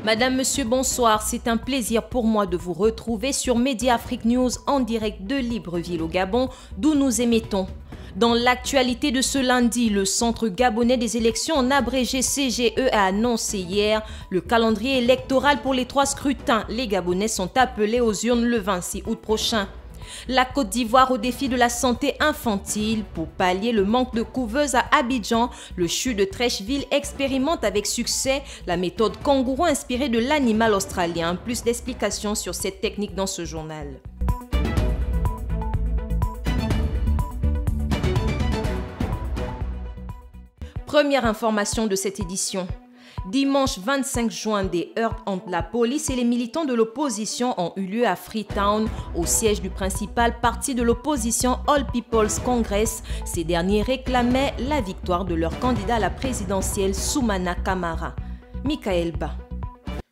Madame, monsieur, bonsoir. C'est un plaisir pour moi de vous retrouver sur Média Afrique News en direct de Libreville au Gabon, d'où nous émettons. Dans l'actualité de ce lundi, le Centre gabonais des élections en abrégé CGE a annoncé hier le calendrier électoral pour les 3 scrutins. Les Gabonais sont appelés aux urnes le 26 août prochain. La Côte d'Ivoire au défi de la santé infantile. Pour pallier le manque de couveuses à Abidjan, le CHU de Trècheville expérimente avec succès la méthode kangourou inspirée de l'animal australien. Plus d'explications sur cette technique dans ce journal. Première information de cette édition. Dimanche 25 juin, des heurts entre la police et les militants de l'opposition ont eu lieu à Freetown, au siège du principal parti de l'opposition All People's Congress. Ces derniers réclamaient la victoire de leur candidat à la présidentielle, Soumana Camara. Michael Ba.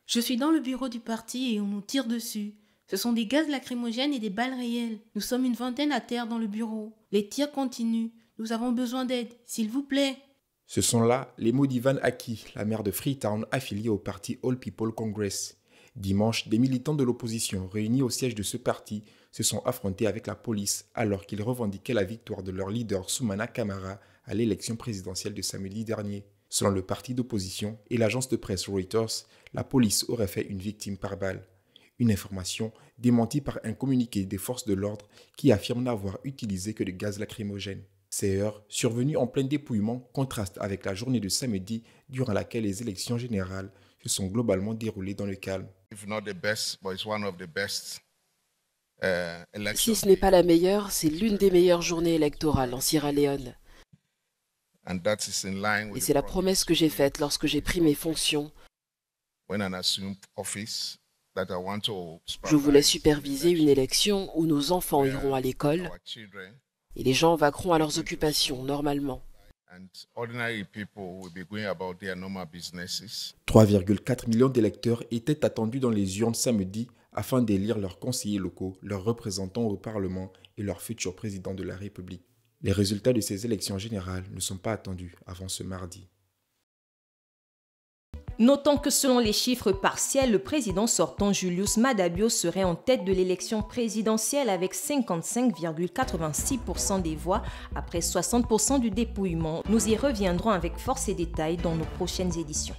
Je suis dans le bureau du parti et on nous tire dessus. Ce sont des gaz lacrymogènes et des balles réelles. Nous sommes une vingtaine à terre dans le bureau. Les tirs continuent. Nous avons besoin d'aide, s'il vous plaît. Ce sont là les mots d'Ivan Aki, la maire de Freetown affiliée au parti All People Congress. Dimanche, des militants de l'opposition réunis au siège de ce parti se sont affrontés avec la police alors qu'ils revendiquaient la victoire de leur leader Soumana Camara à l'élection présidentielle de samedi dernier. Selon le parti d'opposition et l'agence de presse Reuters, la police aurait fait une victime par balle. Une information démentie par un communiqué des forces de l'ordre qui affirme n'avoir utilisé que de gaz lacrymogène. Ces heurts, survenus en plein dépouillement, contrastent avec la journée de samedi durant laquelle les élections générales se sont globalement déroulées dans le calme. Si ce n'est pas la meilleure, c'est l'une des meilleures journées électorales en Sierra Leone. Et c'est la promesse que j'ai faite lorsque j'ai pris mes fonctions. Je voulais superviser une élection où nos enfants iront à l'école et les gens vaqueront à leurs occupations normalement. 3,4 millions d'électeurs étaient attendus dans les urnes samedi afin d'élire leurs conseillers locaux, leurs représentants au Parlement et leur futur président de la République. Les résultats de ces élections générales ne sont pas attendus avant ce mardi. Notons que selon les chiffres partiels, le président sortant Julius Maada Bio serait en tête de l'élection présidentielle avec 55,86% des voix après 60% du dépouillement. Nous y reviendrons avec force et détails dans nos prochaines éditions.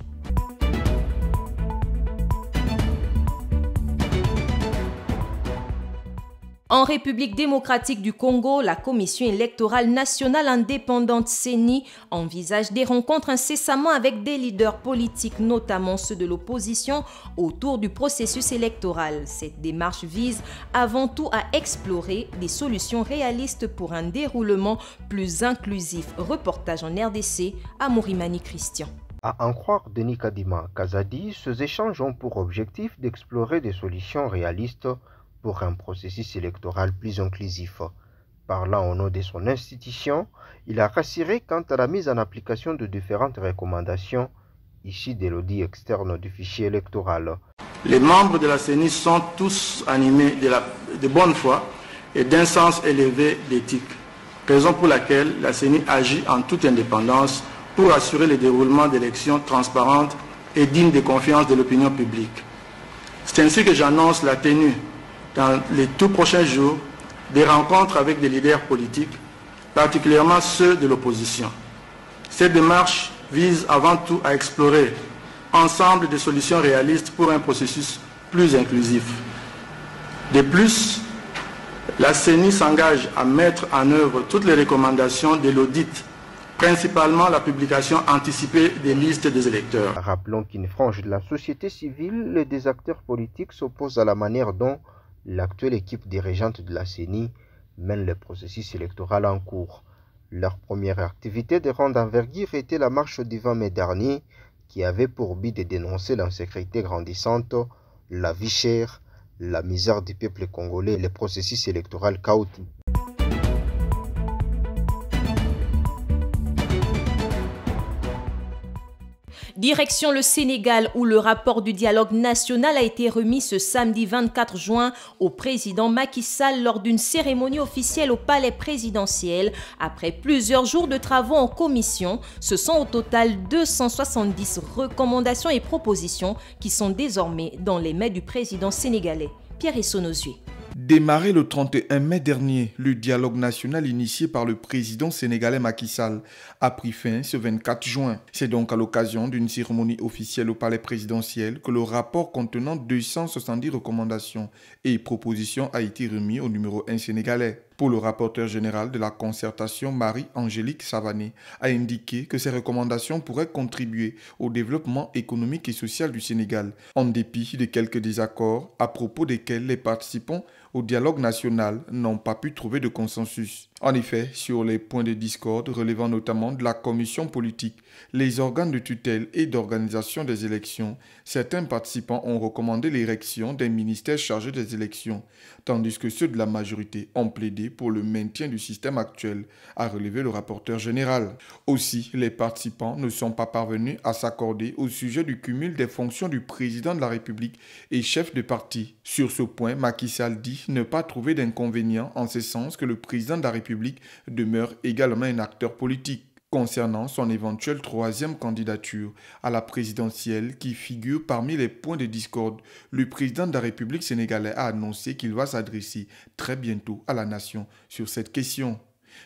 En République démocratique du Congo, la Commission électorale nationale indépendante CENI envisage des rencontres incessamment avec des leaders politiques, notamment ceux de l'opposition, autour du processus électoral. Cette démarche vise avant tout à explorer des solutions réalistes pour un déroulement plus inclusif. Reportage en RDC à Mourimani Christian. À en croire Denis Kadima Kazadi, ces échanges ont pour objectif d'explorer des solutions réalistes pour un processus électoral plus inclusif. Parlant au nom de son institution, il a rassuré quant à la mise en application de différentes recommandations issues de l'audit externe du fichier électoral. Les membres de la CENI sont tous animés de bonne foi et d'un sens élevé d'éthique, raison pour laquelle la CENI agit en toute indépendance pour assurer le déroulement d'élections transparentes et dignes de confiance de l'opinion publique. C'est ainsi que j'annonce la tenue dans les tout prochains jours, des rencontres avec des leaders politiques, particulièrement ceux de l'opposition. Cette démarche vise avant tout à explorer ensemble des solutions réalistes pour un processus plus inclusif. De plus, la CENI s'engage à mettre en œuvre toutes les recommandations de l'audit, principalement la publication anticipée des listes des électeurs. Rappelons qu'une frange de la société civile et des acteurs politiques s'oppose à la manière dont l'actuelle équipe dirigeante de la CENI mène le processus électoral en cours. Leur première activité de grande envergure était la marche du 20 mai dernier, qui avait pour but de dénoncer l'insécurité grandissante, la vie chère, la misère du peuple congolais et le processus électoral chaotique. Direction le Sénégal où le rapport du dialogue national a été remis ce samedi 24 juin au président Macky Sall lors d'une cérémonie officielle au palais présidentiel. Après plusieurs jours de travaux en commission, ce sont au total 270 recommandations et propositions qui sont désormais dans les mains du président sénégalais. Pierre Essonozué. Démarré le 31 mai dernier, le dialogue national initié par le président sénégalais Macky Sall a pris fin ce 24 juin. C'est donc à l'occasion d'une cérémonie officielle au palais présidentiel que le rapport contenant 270 recommandations et propositions a été remis au numéro 1 sénégalais. Pour le rapporteur général de la concertation, Marie-Angélique Savané, a indiqué que ces recommandations pourraient contribuer au développement économique et social du Sénégal, en dépit de quelques désaccords à propos desquels les participants au dialogue national n'ont pas pu trouver de consensus. En effet, sur les points de discorde relevant notamment de la commission politique, les organes de tutelle et d'organisation des élections, certains participants ont recommandé l'érection des ministères chargés des élections, tandis que ceux de la majorité ont plaidé pour le maintien du système actuel, a relevé le rapporteur général. Aussi, les participants ne sont pas parvenus à s'accorder au sujet du cumul des fonctions du président de la République et chef de parti. Sur ce point, Macky Sall dit ne pas trouver d'inconvénient en ce sens que le président de la République demeure également un acteur politique. Concernant son éventuelle troisième candidature à la présidentielle qui figure parmi les points de discorde, le président de la République sénégalaise a annoncé qu'il va s'adresser très bientôt à la nation sur cette question.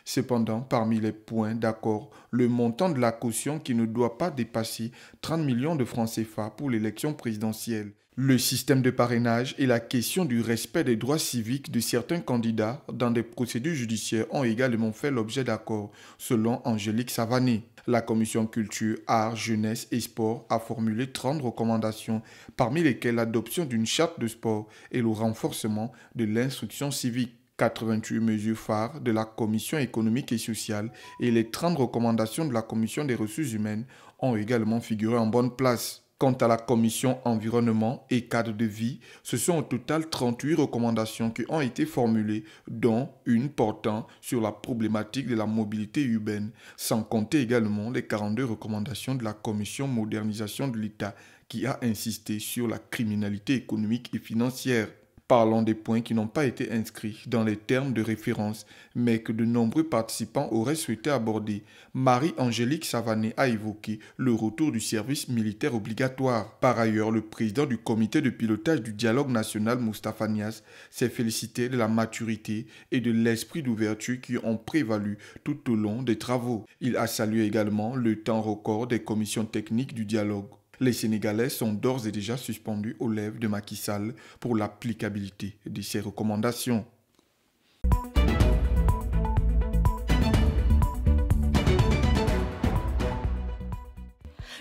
Cependant, parmi les points d'accord, le montant de la caution qui ne doit pas dépasser 30 millions de francs CFA pour l'élection présidentielle. Le système de parrainage et la question du respect des droits civiques de certains candidats dans des procédures judiciaires ont également fait l'objet d'accords, selon Angélique Savané. La commission culture, art, jeunesse et sport a formulé 30 recommandations, parmi lesquelles l'adoption d'une charte de sport et le renforcement de l'instruction civique. 88 mesures phares de la Commission économique et sociale et les 30 recommandations de la Commission des ressources humaines ont également figuré en bonne place. Quant à la commission environnement et cadre de vie, ce sont au total 38 recommandations qui ont été formulées, dont une portant sur la problématique de la mobilité urbaine, sans compter également les 42 recommandations de la commission modernisation de l'État qui a insisté sur la criminalité économique et financière. Parlons des points qui n'ont pas été inscrits dans les termes de référence, mais que de nombreux participants auraient souhaité aborder. Marie-Angélique Savané a évoqué le retour du service militaire obligatoire. Par ailleurs, le président du comité de pilotage du dialogue national, Moustapha Niasse, s'est félicité de la maturité et de l'esprit d'ouverture qui ont prévalu tout au long des travaux. Il a salué également le temps record des commissions techniques du dialogue. Les Sénégalais sont d'ores et déjà suspendus aux lèvres de Macky Sall pour l'applicabilité de ces recommandations.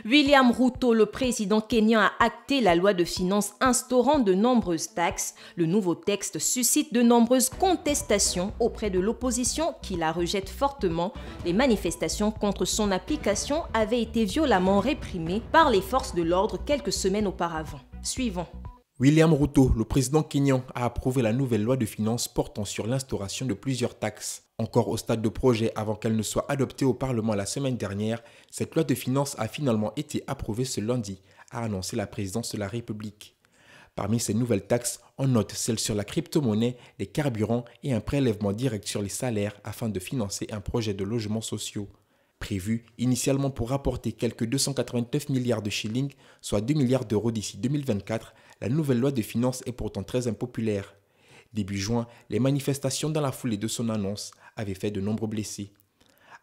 William Ruto, le président kényan, a acté la loi de finances instaurant de nombreuses taxes. Le nouveau texte suscite de nombreuses contestations auprès de l'opposition qui la rejette fortement. Les manifestations contre son application avaient été violemment réprimées par les forces de l'ordre quelques semaines auparavant. Suivant. William Ruto, le président kényan, a approuvé la nouvelle loi de finances portant sur l'instauration de plusieurs taxes. Encore au stade de projet avant qu'elle ne soit adoptée au Parlement la semaine dernière, cette loi de finances a finalement été approuvée ce lundi, a annoncé la présidence de la République. Parmi ces nouvelles taxes, on note celles sur la crypto-monnaie, les carburants et un prélèvement direct sur les salaires afin de financer un projet de logements sociaux. Prévu initialement pour rapporter quelques 289 milliards de shillings, soit 2 milliards d'euros d'ici 2024, la nouvelle loi de finances est pourtant très impopulaire. Début juin, les manifestations dans la foulée de son annonce avaient fait de nombreux blessés.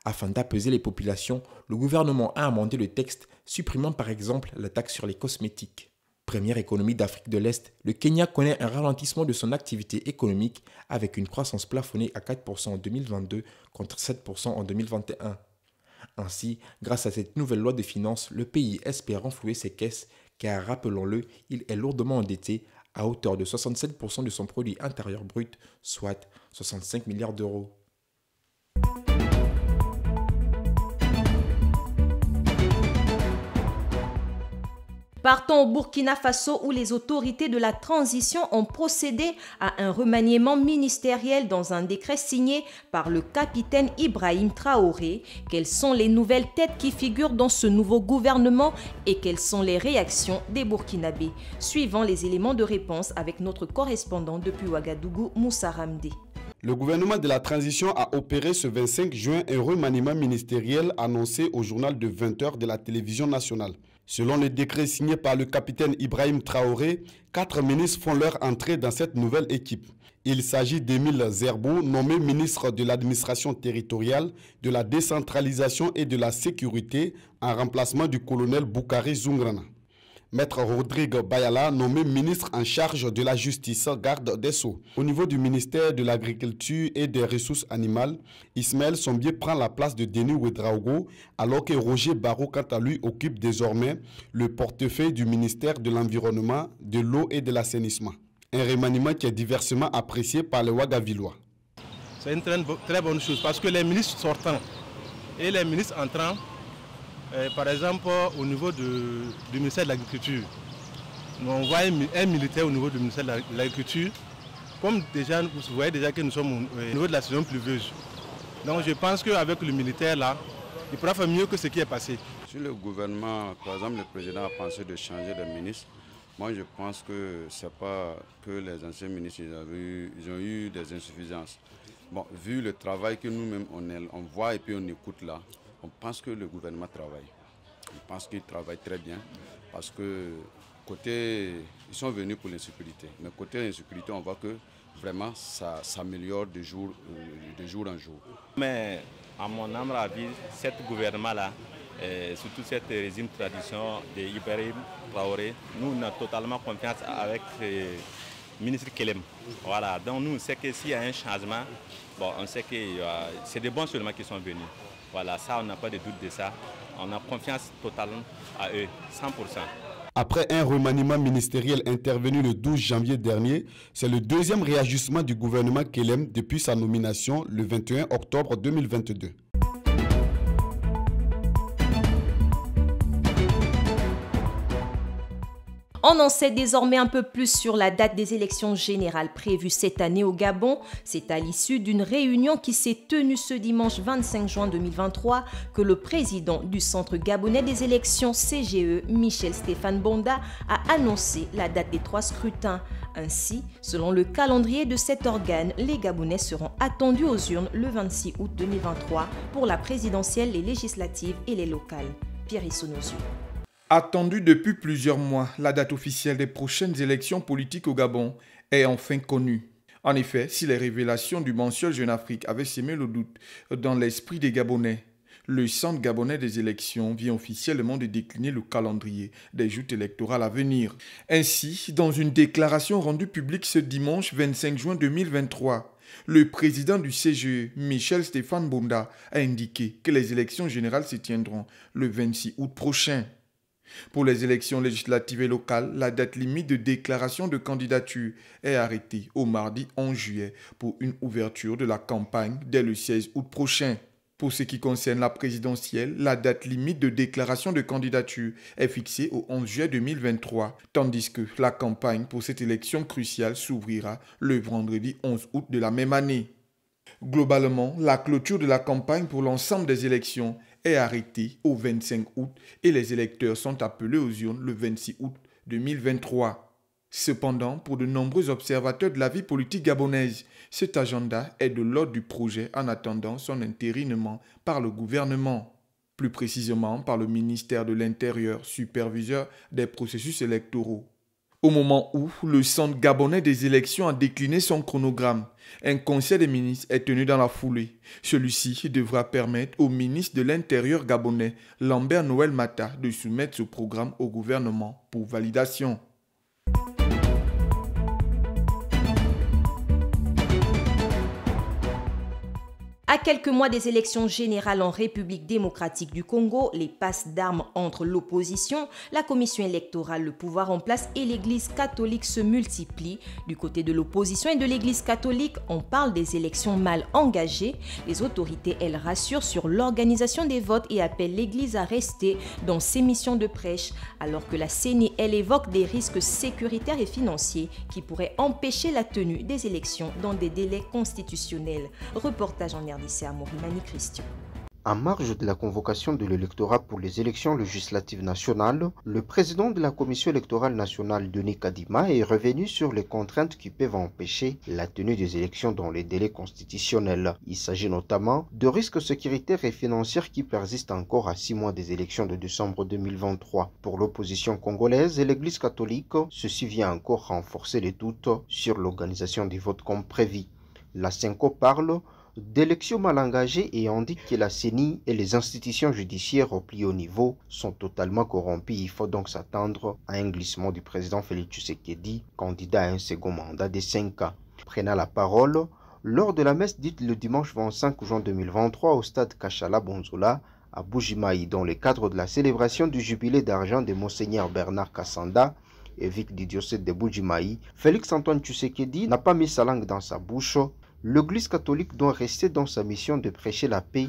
Afin d'apaiser les populations, le gouvernement a amendé le texte, supprimant par exemple la taxe sur les cosmétiques. Première économie d'Afrique de l'Est, le Kenya connaît un ralentissement de son activité économique avec une croissance plafonnée à 4% en 2022 contre 7% en 2021. Ainsi, grâce à cette nouvelle loi de finances, le pays espère renflouer ses caisses car, rappelons-le, il est lourdement endetté à hauteur de 67% de son produit intérieur brut, soit 65 milliards d'euros. Partons au Burkina Faso où les autorités de la transition ont procédé à un remaniement ministériel dans un décret signé par le capitaine Ibrahim Traoré. Quelles sont les nouvelles têtes qui figurent dans ce nouveau gouvernement et quelles sont les réactions des Burkinabés? Suivant les éléments de réponse avec notre correspondant depuis Ouagadougou, Moussa Ramdé. Le gouvernement de la transition a opéré ce 25 juin un remaniement ministériel annoncé au journal de 20h de la télévision nationale. Selon le décret signé par le capitaine Ibrahim Traoré, 4 ministres font leur entrée dans cette nouvelle équipe. Il s'agit d'Émile Zerbou, nommé ministre de l'administration territoriale, de la décentralisation et de la sécurité, en remplacement du colonel Boukari Zoungrana. Maître Rodrigue Bayala, nommé ministre en charge de la justice, garde des Sceaux. Au niveau du ministère de l'Agriculture et des Ressources animales, Ismaël Sombier prend la place de Denis Ouedraogo, alors que Roger Barreau, quant à lui, occupe désormais le portefeuille du ministère de l'Environnement, de l'Eau et de l'Assainissement. Un remaniement qui est diversement apprécié par les Ouagavillois. C'est une très bonne chose parce que les ministres sortants et les ministres entrants, par exemple, au niveau du ministère de l'Agriculture, on voit un militaire au niveau du ministère de l'Agriculture. Comme déjà, vous voyez déjà que nous sommes au niveau de la saison pluvieuse. Donc je pense qu'avec le militaire là, il pourra faire mieux que ce qui est passé. Si le gouvernement, par exemple le président a pensé de changer de ministre, moi je pense que ce n'est pas que les anciens ministres ils ont eu des insuffisances. Bon, vu le travail que nous-mêmes on voit et puis on écoute là, on pense que le gouvernement travaille. On pense qu'il travaille très bien parce que côté, ils sont venus pour l'insécurité. Mais côté insécurité, on voit que vraiment ça s'améliore de jour en jour. Mais à mon humble avis, ce gouvernement-là, surtout cette régime tradition d'Ibrahim Traoré, nous avons totalement confiance avec le ministre Kelem. Voilà, donc nous, on sait que s'il y a un changement, bon, on sait que c'est des bons seulement qui sont venus. Voilà, ça, on n'a pas de doute de ça. On a confiance totale à eux, 100%. Après un remaniement ministériel intervenu le 12 janvier dernier, c'est le deuxième réajustement du gouvernement Kelem depuis sa nomination le 21 octobre 2022. On en sait désormais un peu plus sur la date des élections générales prévues cette année au Gabon. C'est à l'issue d'une réunion qui s'est tenue ce dimanche 25 juin 2023 que le président du Centre gabonais des élections CGE, Michel Stéphane Bonda, a annoncé la date des 3 scrutins. Ainsi, selon le calendrier de cet organe, les Gabonais seront attendus aux urnes le 26 août 2023 pour la présidentielle, les législatives et les locales. Pierre Issonozu. Attendue depuis plusieurs mois, la date officielle des prochaines élections politiques au Gabon est enfin connue. En effet, si les révélations du mensuel Jeune Afrique avaient sémé le doute dans l'esprit des Gabonais, le Centre gabonais des élections vient officiellement de décliner le calendrier des joutes électorales à venir. Ainsi, dans une déclaration rendue publique ce dimanche 25 juin 2023, le président du CGE, Michel Stéphane Bonda, a indiqué que les élections générales se tiendront le 26 août prochain. Pour les élections législatives et locales, la date limite de déclaration de candidature est arrêtée au mardi 11 juillet pour une ouverture de la campagne dès le 16 août prochain. Pour ce qui concerne la présidentielle, la date limite de déclaration de candidature est fixée au 11 juillet 2023, tandis que la campagne pour cette élection cruciale s'ouvrira le vendredi 11 août de la même année. Globalement, la clôture de la campagne pour l'ensemble des élections est arrêtée au 25 août et les électeurs sont appelés aux urnes le 26 août 2023. Cependant, pour de nombreux observateurs de la vie politique gabonaise, cet agenda est de l'ordre du projet en attendant son entérinement par le gouvernement. Plus précisément par le ministère de l'Intérieur, superviseur des processus électoraux. Au moment où le Centre gabonais des élections a décliné son chronogramme, un conseil des ministres est tenu dans la foulée. Celui-ci devra permettre au ministre de l'Intérieur gabonais, Lambert Noël Mata, de soumettre ce programme au gouvernement pour validation. À quelques mois des élections générales en République démocratique du Congo, les passes d'armes entre l'opposition, la commission électorale, le pouvoir en place et l'Église catholique se multiplient. Du côté de l'opposition et de l'Église catholique, on parle des élections mal engagées. Les autorités, elles, rassurent sur l'organisation des votes et appellent l'Église à rester dans ses missions de prêche, alors que la CENI, elle, évoque des risques sécuritaires et financiers qui pourraient empêcher la tenue des élections dans des délais constitutionnels. Reportage en RDC à Morimani Christian. En marge de la convocation de l'électorat pour les élections législatives nationales, le président de la Commission électorale nationale, Denis Kadima, est revenu sur les contraintes qui peuvent empêcher la tenue des élections dans les délais constitutionnels. Il s'agit notamment de risques sécuritaires et financiers qui persistent encore à 6 mois des élections de décembre 2023. Pour l'opposition congolaise et l'Église catholique, ceci vient encore renforcer les doutes sur l'organisation des votes comme prévu. La CENCO parle d'élections mal engagées et indique que la CENI et les institutions judiciaires au plus haut niveau sont totalement corrompues. Il faut donc s'attendre à un glissement du président Félix Tshisekedi, candidat à un second mandat de 5 ans. Prenant la parole, lors de la messe dite le dimanche 25 juin 2023 au stade Kachala Bonzola, à Bujimaï, dans le cadre de la célébration du jubilé d'argent de Monseigneur Bernard Kassanda, évêque du diocèse de Bujimaï, Félix Antoine Tshisekedi n'a pas mis sa langue dans sa bouche. L'Église catholique doit rester dans sa mission de prêcher la paix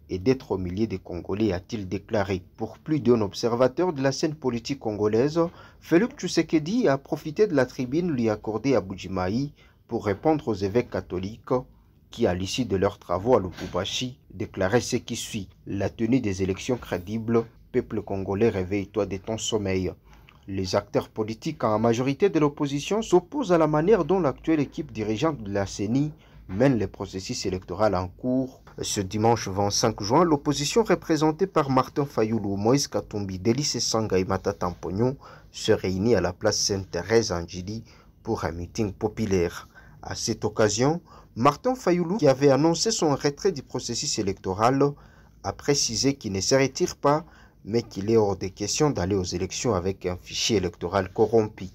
et d'être au milieu des Congolais, a-t-il déclaré. Pour plus d'un observateur de la scène politique congolaise, Félix Tshisekedi a profité de la tribune lui accordée à Bujimaï pour répondre aux évêques catholiques qui, à l'issue de leurs travaux à Lubumbashi, déclaraient ce qui suit: la tenue des élections crédibles, peuple congolais, réveille-toi de ton sommeil. Les acteurs politiques en majorité de l'opposition s'opposent à la manière dont l'actuelle équipe dirigeante de la CENI mène le processus électoral en cours. Ce dimanche 25 juin, l'opposition représentée par Martin Fayoulou, Moïse Katumbi, Délice Sanga et Mata Tampognon se réunit à la place Sainte-Thérèse en Djili pour un meeting populaire. À cette occasion, Martin Fayoulou, qui avait annoncé son retrait du processus électoral, a précisé qu'il ne se retire pas, mais qu'il est hors de question d'aller aux élections avec un fichier électoral corrompu.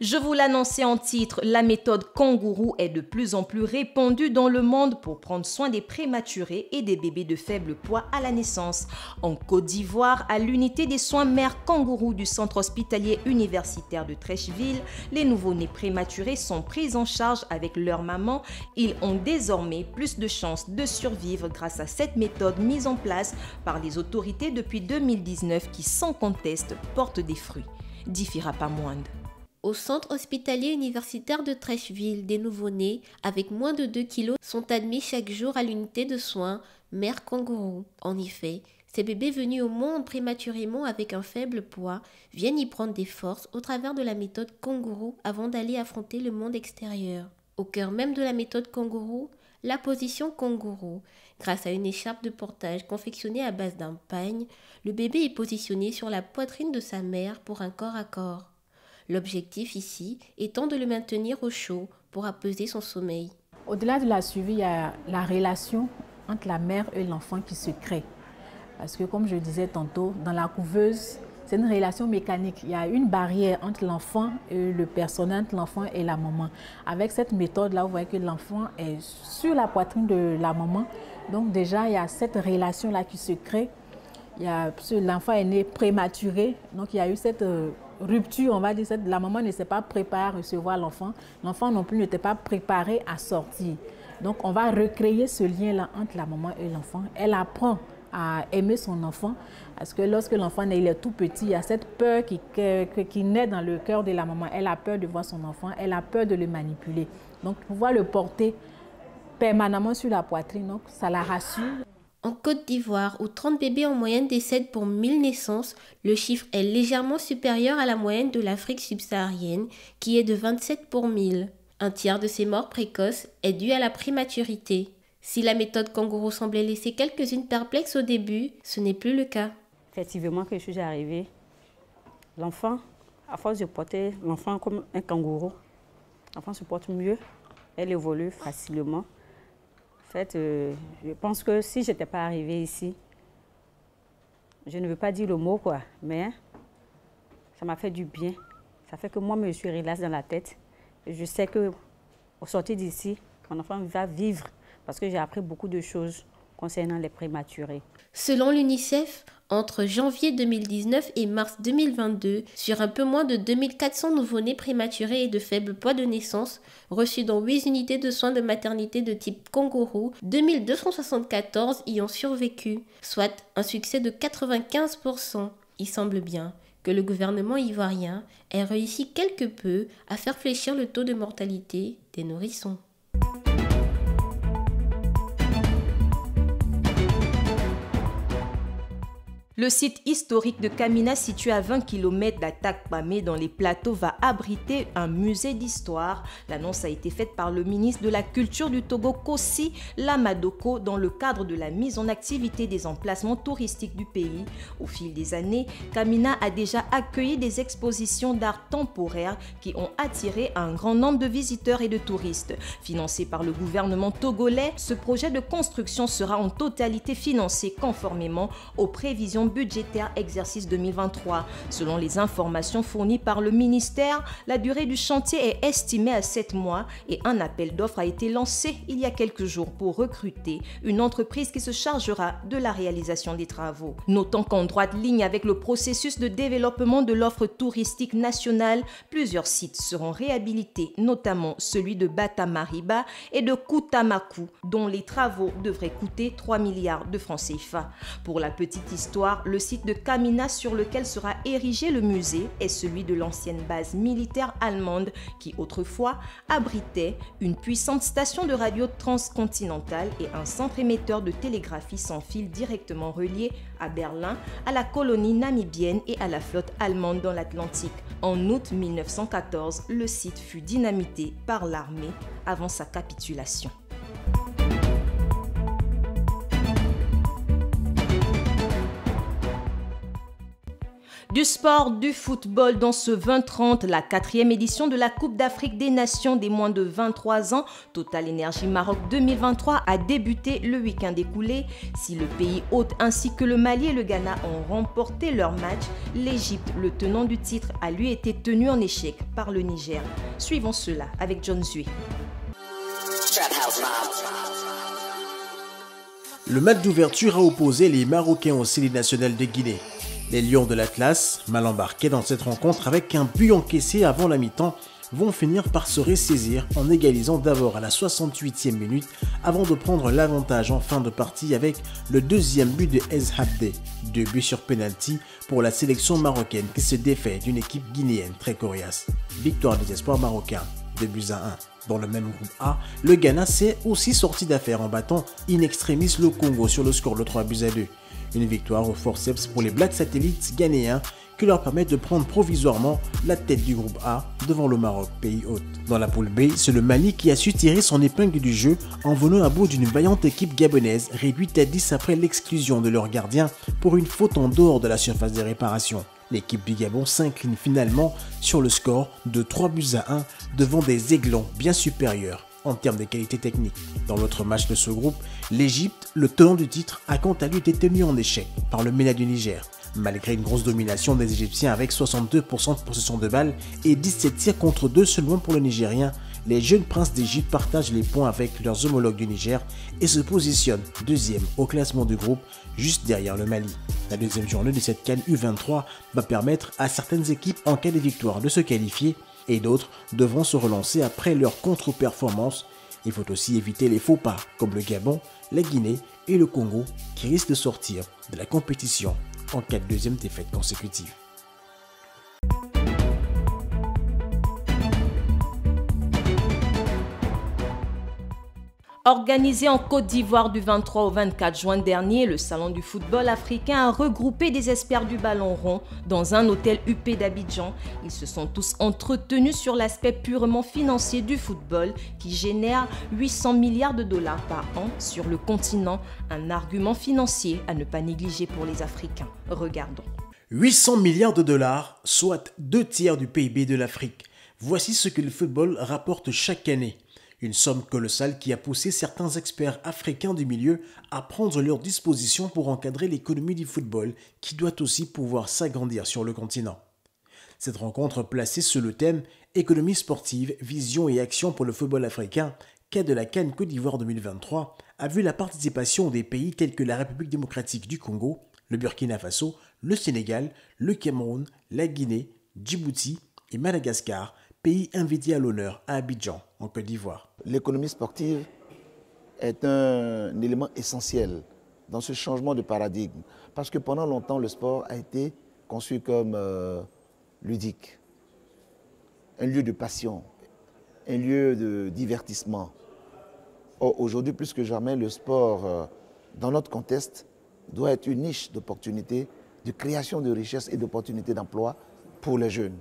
Je vous l'annonçais en titre, la méthode kangourou est de plus en plus répandue dans le monde pour prendre soin des prématurés et des bébés de faible poids à la naissance. En Côte d'Ivoire, à l'unité des soins mères kangourou du centre hospitalier universitaire de Treichville, les nouveau-nés prématurés sont pris en charge avec leur maman. Ils ont désormais plus de chances de survivre grâce à cette méthode mise en place par les autorités depuis 2019 qui, sans conteste, porte des fruits. Difira Pamoinde. Au centre hospitalier universitaire de Treichville, des nouveau-nés avec moins de 2 kilos sont admis chaque jour à l'unité de soins mère kangourou. En effet, ces bébés venus au monde prématurément avec un faible poids viennent y prendre des forces au travers de la méthode kangourou avant d'aller affronter le monde extérieur. Au cœur même de la méthode kangourou, la position kangourou. Grâce à une écharpe de portage confectionnée à base d'un pagne, le bébé est positionné sur la poitrine de sa mère pour un corps à corps. L'objectif ici étant de le maintenir au chaud pour apaiser son sommeil. Au-delà de la suivi, il y a la relation entre la mère et l'enfant qui se crée. Parce que comme je disais tantôt, dans la couveuse, c'est une relation mécanique. Il y a une barrière entre l'enfant et le personnel, entre l'enfant et la maman. Avec cette méthode-là, vous voyez que l'enfant est sur la poitrine de la maman. Donc déjà, il y a cette relation-là qui se crée. L'enfant est né prématuré, donc il y a eu cette rupture, on va dire, la maman ne s'est pas préparée à recevoir l'enfant. L'enfant non plus n'était pas préparé à sortir. Donc on va recréer ce lien-là entre la maman et l'enfant. Elle apprend à aimer son enfant, parce que lorsque l'enfant il est tout petit, il y a cette peur qui naît dans le cœur de la maman. Elle a peur de voir son enfant, elle a peur de le manipuler. Donc pouvoir le porter permanemment sur la poitrine, donc ça la rassure. En Côte d'Ivoire, où 30 bébés en moyenne décèdent pour 1000 naissances, le chiffre est légèrement supérieur à la moyenne de l'Afrique subsaharienne, qui est de 27 pour 1000. Un tiers de ces morts précoces est dû à la prématurité. Si la méthode kangourou semblait laisser quelques-unes perplexes au début, ce n'est plus le cas. Effectivement, quand je suis arrivée, l'enfant, à force de porter l'enfant comme un kangourou, l'enfant se porte mieux, elle évolue facilement. En fait, je pense que si je n'étais pas arrivée ici, je ne veux pas dire le mot, quoi, mais ça m'a fait du bien. Ça fait que moi, je suis relaxe dans la tête. Et je sais qu'au sortir d'ici, mon enfant va vivre parce que j'ai appris beaucoup de choses concernant les prématurés. Selon l'UNICEF, entre janvier 2019 et mars 2022, sur un peu moins de 2400 nouveau-nés prématurés et de faible poids de naissance, reçus dans 8 unités de soins de maternité de type kangourou, 2274 y ont survécu, soit un succès de 95%. Il semble bien que le gouvernement ivoirien ait réussi quelque peu à faire fléchir le taux de mortalité des nourrissons. Le site historique de Kamina, situé à 20 km d'Atakpamé dans les plateaux, va abriter un musée d'histoire. L'annonce a été faite par le ministre de la Culture du Togo, Kossi Lamadoko, dans le cadre de la mise en activité des emplacements touristiques du pays. Au fil des années, Kamina a déjà accueilli des expositions d'art temporaire qui ont attiré un grand nombre de visiteurs et de touristes. Financé par le gouvernement togolais, ce projet de construction sera en totalité financé conformément aux prévisions budgétaire exercice 2023. Selon les informations fournies par le ministère, la durée du chantier est estimée à 7 mois et un appel d'offres a été lancé il y a quelques jours pour recruter une entreprise qui se chargera de la réalisation des travaux. Notons qu'en droite ligne avec le processus de développement de l'offre touristique nationale, plusieurs sites seront réhabilités, notamment celui de Batamariba et de Koutamakou, dont les travaux devraient coûter 3 milliards de francs CFA. Pour la petite histoire, le site de Kamina sur lequel sera érigé le musée est celui de l'ancienne base militaire allemande qui autrefois abritait une puissante station de radio transcontinentale et un centre émetteur de télégraphie sans fil directement relié à Berlin, à la colonie namibienne et à la flotte allemande dans l'Atlantique. En août 1914, le site fut dynamité par l'armée avant sa capitulation. Du sport, du football dans ce 2030, la 4e édition de la Coupe d'Afrique des Nations des moins de 23 ans, Total Energy Maroc 2023 a débuté le week-end écoulé. Si le pays hôte ainsi que le Mali et le Ghana ont remporté leur match, l'Égypte, le tenant du titre, a lui été tenu en échec par le Niger. Suivons cela avec John Zui. Le match d'ouverture a opposé les Marocains aux séries nationales de Guinée. Les Lions de l'Atlas, mal embarqués dans cette rencontre avec un but encaissé avant la mi-temps, vont finir par se ressaisir en égalisant d'abord à la 68e minute avant de prendre l'avantage en fin de partie avec le deuxième but de Ezhabde. 2 buts sur penalty pour la sélection marocaine qui se défait d'une équipe guinéenne très coriace. Victoire des espoirs marocains, 2-1. Dans le même groupe A, le Ghana s'est aussi sorti d'affaire en battant in extremis le Congo sur le score de 3-2. Une victoire au forceps pour les Black Satellites ghanéens qui leur permet de prendre provisoirement la tête du groupe A devant le Maroc, pays hôte. Dans la poule B, c'est le Mali qui a su tirer son épingle du jeu en venant à bout d'une vaillante équipe gabonaise réduite à 10 après l'exclusion de leur gardien pour une faute en dehors de la surface des réparations. L'équipe du Gabon s'incline finalement sur le score de 3-1 devant des Aiglons bien supérieurs en termes de qualité technique. Dans l'autre match de ce groupe, l'Égypte, le tenant du titre, a quant à lui été tenu en échec par le MENA du Niger. Malgré une grosse domination des Égyptiens avec 62% de possession de balles et 17 tirs contre 2 seulement pour le Nigérien, les jeunes princes d'Égypte partagent les points avec leurs homologues du Niger et se positionnent deuxième au classement du groupe, juste derrière le Mali. La deuxième journée de cette CAN U23 va permettre à certaines équipes en cas de victoire de se qualifier et d'autres devront se relancer après leur contre-performance. Il faut aussi éviter les faux pas comme le Gabon, la Guinée et le Congo qui risquent de sortir de la compétition en cas de deuxième défaite consécutive. Organisé en Côte d'Ivoire du 23 au 24 juin dernier, le Salon du football africain a regroupé des experts du ballon rond dans un hôtel UP d'Abidjan. Ils se sont tous entretenus sur l'aspect purement financier du football qui génère 800 milliards de dollars par an sur le continent, un argument financier à ne pas négliger pour les Africains. Regardons. 800 milliards de dollars, soit 2 tiers du PIB de l'Afrique. Voici ce que le football rapporte chaque année. Une somme colossale qui a poussé certains experts africains du milieu à prendre leurs dispositions pour encadrer l'économie du football qui doit aussi pouvoir s'agrandir sur le continent. Cette rencontre placée sous le thème « Économie sportive, vision et action pour le football africain » quai de la CAN Côte d'Ivoire 2023 a vu la participation des pays tels que la République démocratique du Congo, le Burkina Faso, le Sénégal, le Cameroun, la Guinée, Djibouti et Madagascar, pays invités à l'honneur à Abidjan, en Côte d'Ivoire. L'économie sportive est un élément essentiel dans ce changement de paradigme, parce que pendant longtemps, le sport a été conçu comme ludique, un lieu de passion, un lieu de divertissement. Or, aujourd'hui, plus que jamais, le sport, dans notre contexte, doit être une niche d'opportunités, de création de richesses et d'opportunités d'emploi pour les jeunes.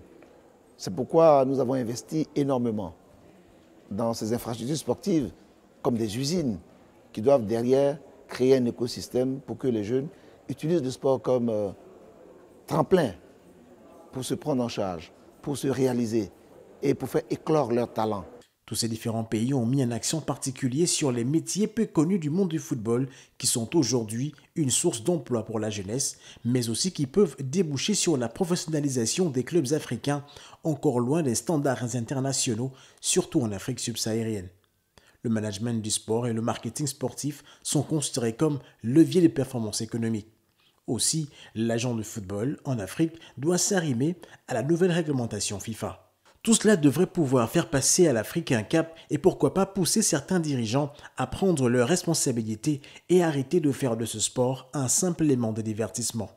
C'est pourquoi nous avons investi énormément dans ces infrastructures sportives, comme des usines, qui doivent derrière créer un écosystème pour que les jeunes utilisent le sport comme tremplin pour se prendre en charge, pour se réaliser et pour faire éclore leurs talents. Tous ces différents pays ont mis un accent particulier sur les métiers peu connus du monde du football qui sont aujourd'hui une source d'emploi pour la jeunesse, mais aussi qui peuvent déboucher sur la professionnalisation des clubs africains encore loin des standards internationaux, surtout en Afrique subsaharienne. Le management du sport et le marketing sportif sont considérés comme leviers de performance économique. Aussi, l'agent de football en Afrique doit s'arrimer à la nouvelle réglementation FIFA. Tout cela devrait pouvoir faire passer à l'Afrique un cap et pourquoi pas pousser certains dirigeants à prendre leurs responsabilités et arrêter de faire de ce sport un simple élément de divertissement.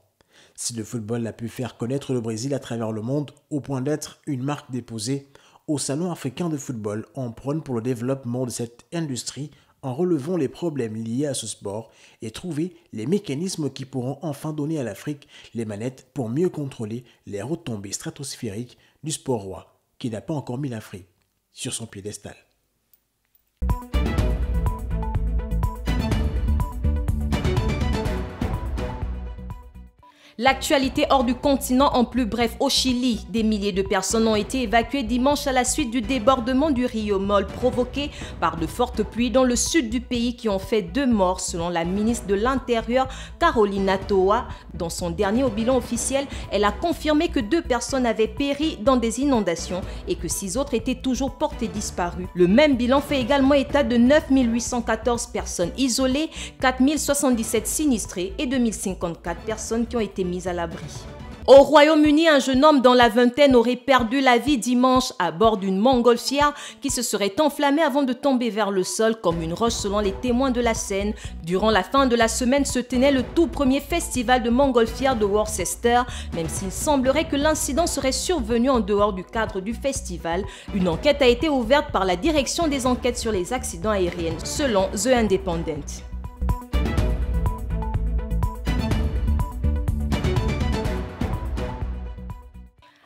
Si le football a pu faire connaître le Brésil à travers le monde au point d'être une marque déposée, au Salon africain de football, on prône pour le développement de cette industrie en relevant les problèmes liés à ce sport et trouver les mécanismes qui pourront enfin donner à l'Afrique les manettes pour mieux contrôler les retombées stratosphériques du sport roi, qui n'a pas encore mis l'Afrique sur son piédestal. L'actualité hors du continent en plus bref au Chili. Des milliers de personnes ont été évacuées dimanche à la suite du débordement du Rio Mol provoqué par de fortes pluies dans le sud du pays qui ont fait 2 morts selon la ministre de l'Intérieur Carolina Toa. Dans son dernier bilan officiel, elle a confirmé que 2 personnes avaient péri dans des inondations et que 6 autres étaient toujours portées disparues. Le même bilan fait également état de 9 814 personnes isolées, 4 077 sinistrées et 2 054 personnes qui ont été mises à l'abri. Au Royaume-Uni, un jeune homme dans la vingtaine aurait perdu la vie dimanche à bord d'une montgolfière qui se serait enflammée avant de tomber vers le sol comme une roche selon les témoins de la scène. Durant la fin de la semaine se tenait le tout premier festival de montgolfière de Worcester. Même s'il semblerait que l'incident serait survenu en dehors du cadre du festival, une enquête a été ouverte par la direction des enquêtes sur les accidents aériens selon The Independent.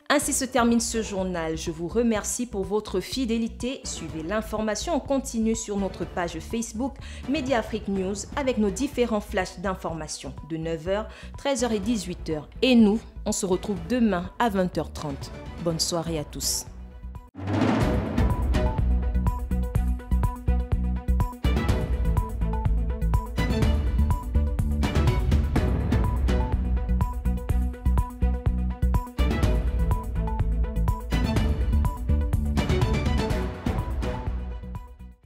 Ainsi se termine ce journal. Je vous remercie pour votre fidélité. Suivez l'information en continu sur notre page Facebook Mediafrique News avec nos différents flashs d'informations de 9h, 13h et 18h. Et nous, on se retrouve demain à 20h30. Bonne soirée à tous.